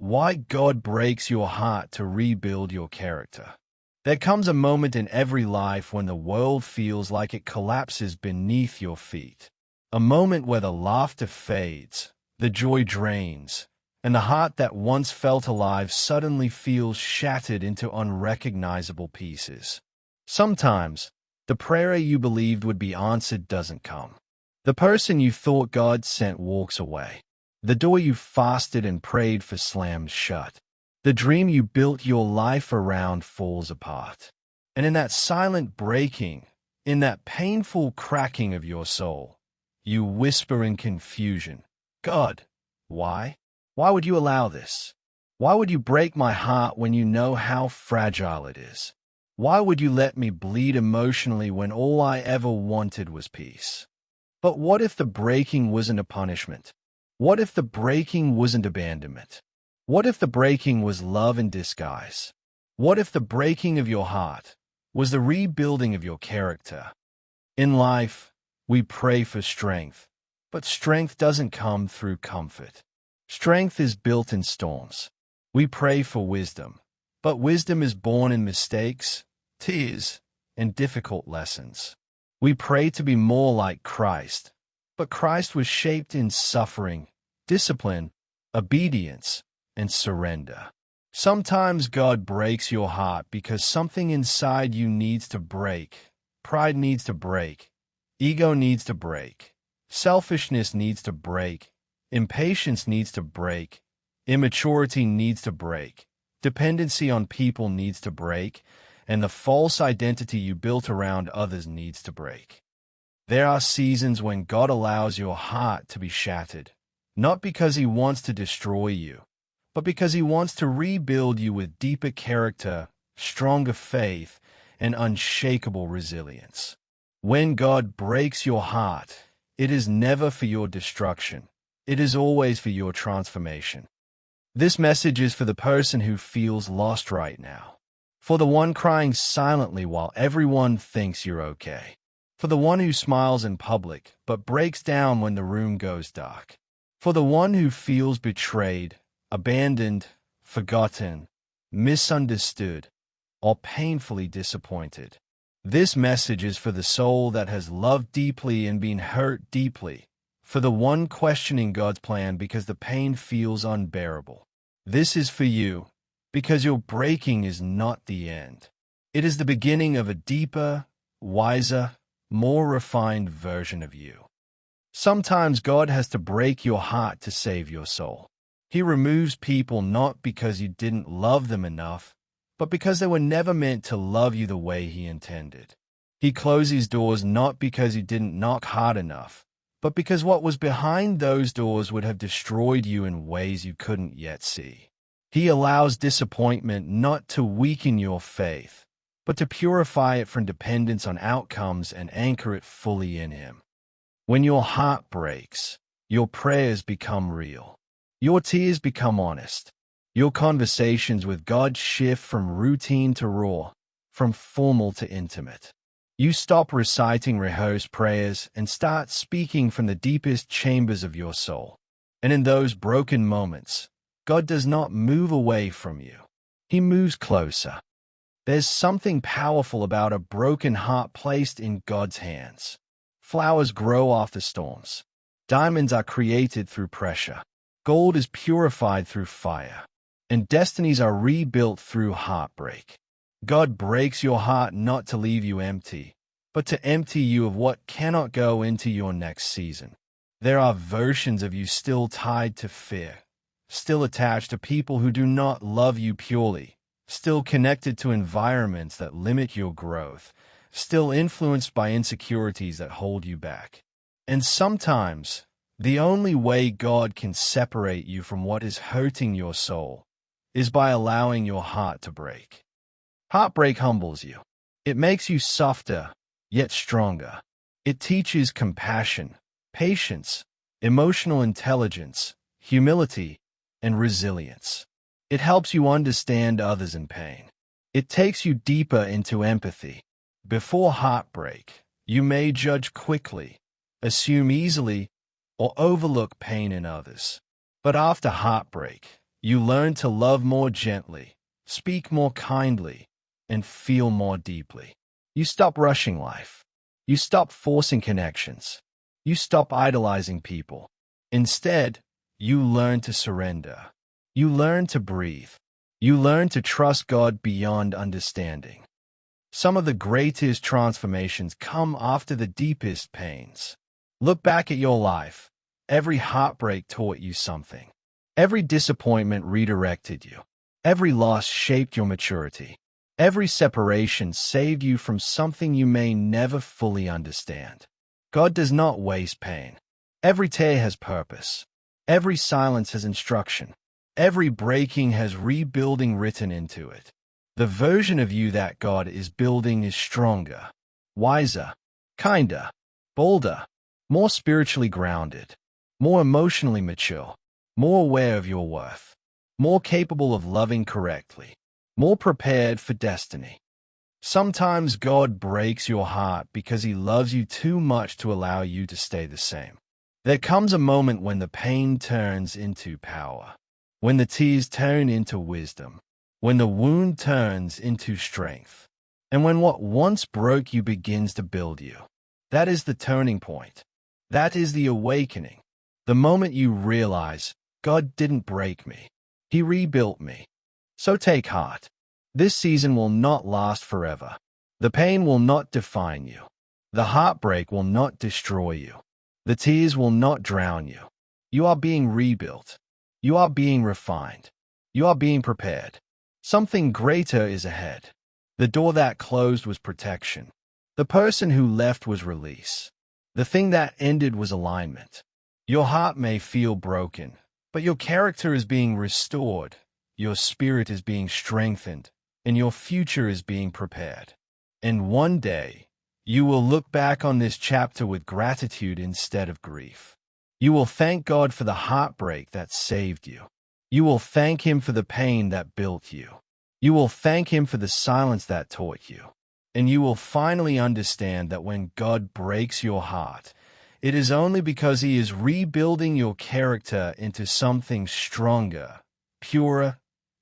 Why God breaks your heart to rebuild your character. There comes a moment in every life when the world feels like it collapses beneath your feet. A moment where the laughter fades, the joy drains, and the heart that once felt alive suddenly feels shattered into unrecognizable pieces. Sometimes, the prayer you believed would be answered doesn't come. The person you thought God sent walks away. The door you fasted and prayed for slams shut. The dream you built your life around falls apart. And in that silent breaking, in that painful cracking of your soul, you whisper in confusion, God, why? Why would you allow this? Why would you break my heart when you know how fragile it is? Why would you let me bleed emotionally when all I ever wanted was peace? But what if the breaking wasn't a punishment? What if the breaking wasn't abandonment? What if the breaking was love in disguise? What if the breaking of your heart was the rebuilding of your character? In life, we pray for strength, but strength doesn't come through comfort. Strength is built in storms. We pray for wisdom, but wisdom is born in mistakes, tears, and difficult lessons. We pray to be more like Christ, but Christ was shaped in suffering, discipline, obedience, and surrender. Sometimes God breaks your heart because something inside you needs to break. Pride needs to break. Ego needs to break. Selfishness needs to break. Impatience needs to break. Immaturity needs to break. Dependency on people needs to break. And the false identity you built around others needs to break. There are seasons when God allows your heart to be shattered, not because He wants to destroy you, but because He wants to rebuild you with deeper character, stronger faith, and unshakable resilience. When God breaks your heart, it is never for your destruction. It is always for your transformation. This message is for the person who feels lost right now. For the one crying silently while everyone thinks you're okay. For the one who smiles in public but breaks down when the room goes dark. For the one who feels betrayed, abandoned, forgotten, misunderstood, or painfully disappointed. This message is for the soul that has loved deeply and been hurt deeply. For the one questioning God's plan because the pain feels unbearable. This is for you, because your breaking is not the end. It is the beginning of a deeper, wiser, more refined version of you. Sometimes God has to break your heart to save your soul. He removes people not because you didn't love them enough, but because they were never meant to love you the way He intended. He closes doors not because you didn't knock hard enough, but because what was behind those doors would have destroyed you in ways you couldn't yet see. He allows disappointment not to weaken your faith, but to purify it from dependence on outcomes and anchor it fully in Him. When your heart breaks, your prayers become real. Your tears become honest. Your conversations with God shift from routine to raw, from formal to intimate. You stop reciting rehearsed prayers and start speaking from the deepest chambers of your soul. And in those broken moments, God does not move away from you. He moves closer. There's something powerful about a broken heart placed in God's hands. Flowers grow after storms. Diamonds are created through pressure. Gold is purified through fire. And destinies are rebuilt through heartbreak. God breaks your heart not to leave you empty, but to empty you of what cannot go into your next season. There are versions of you still tied to fear, still attached to people who do not love you purely, still connected to environments that limit your growth, still influenced by insecurities that hold you back. And sometimes, the only way God can separate you from what is hurting your soul is by allowing your heart to break. Heartbreak humbles you. It makes you softer, yet stronger. It teaches compassion, patience, emotional intelligence, humility, and resilience. It helps you understand others in pain. It takes you deeper into empathy. Before heartbreak, you may judge quickly, assume easily, or overlook pain in others. But after heartbreak, You learn to love more gently, speak more kindly, and feel more deeply. You stop rushing life. You stop forcing connections. You stop idolizing people. Instead, you learn to surrender. You learn to breathe. You learn to trust God beyond understanding. Some of the greatest transformations come after the deepest pains. Look back at your life. Every heartbreak taught you something. Every disappointment redirected you. Every loss shaped your maturity. Every separation saved you from something you may never fully understand. God does not waste pain. Every tear has purpose. Every silence has instruction. Every breaking has rebuilding written into it. The version of you that God is building is stronger, wiser, kinder, bolder, more spiritually grounded, more emotionally mature, more aware of your worth, more capable of loving correctly, more prepared for destiny. Sometimes God breaks your heart because he loves you too much to allow you to stay the same. There comes a moment when the pain turns into power, when the tears turn into wisdom, when the wound turns into strength, and when what once broke you begins to build you. That is the turning point. That is the awakening. The moment you realize, God didn't break me. He rebuilt me. So take heart. This season will not last forever. The pain will not define you. The heartbreak will not destroy you. The tears will not drown you. You are being rebuilt. You are being refined. You are being prepared. Something greater is ahead. The door that closed was protection. The person who left was release. The thing that ended was alignment. Your heart may feel broken, but your character is being restored. Your spirit is being strengthened, and your future is being prepared. And one day, you will look back on this chapter with gratitude instead of grief. You will thank God for the heartbreak that saved you. You will thank him for the pain that built you. You will thank him for the silence that taught you. And you will finally understand that when God breaks your heart, it is only because he is rebuilding your character into something stronger, purer,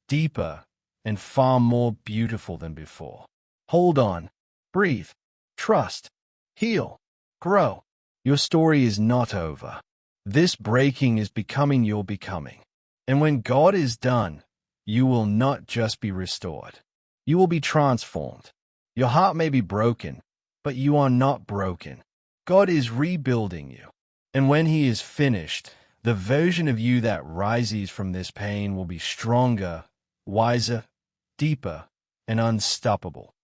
deeper, and far more beautiful than before. Hold on, breathe, trust, heal, grow. Your story is not over. This breaking is becoming your becoming. And when God is done, you will not just be restored. You will be transformed. Your heart may be broken, but you are not broken. God is rebuilding you. And when he is finished, the version of you that rises from this pain will be stronger, wiser, deeper, and unstoppable.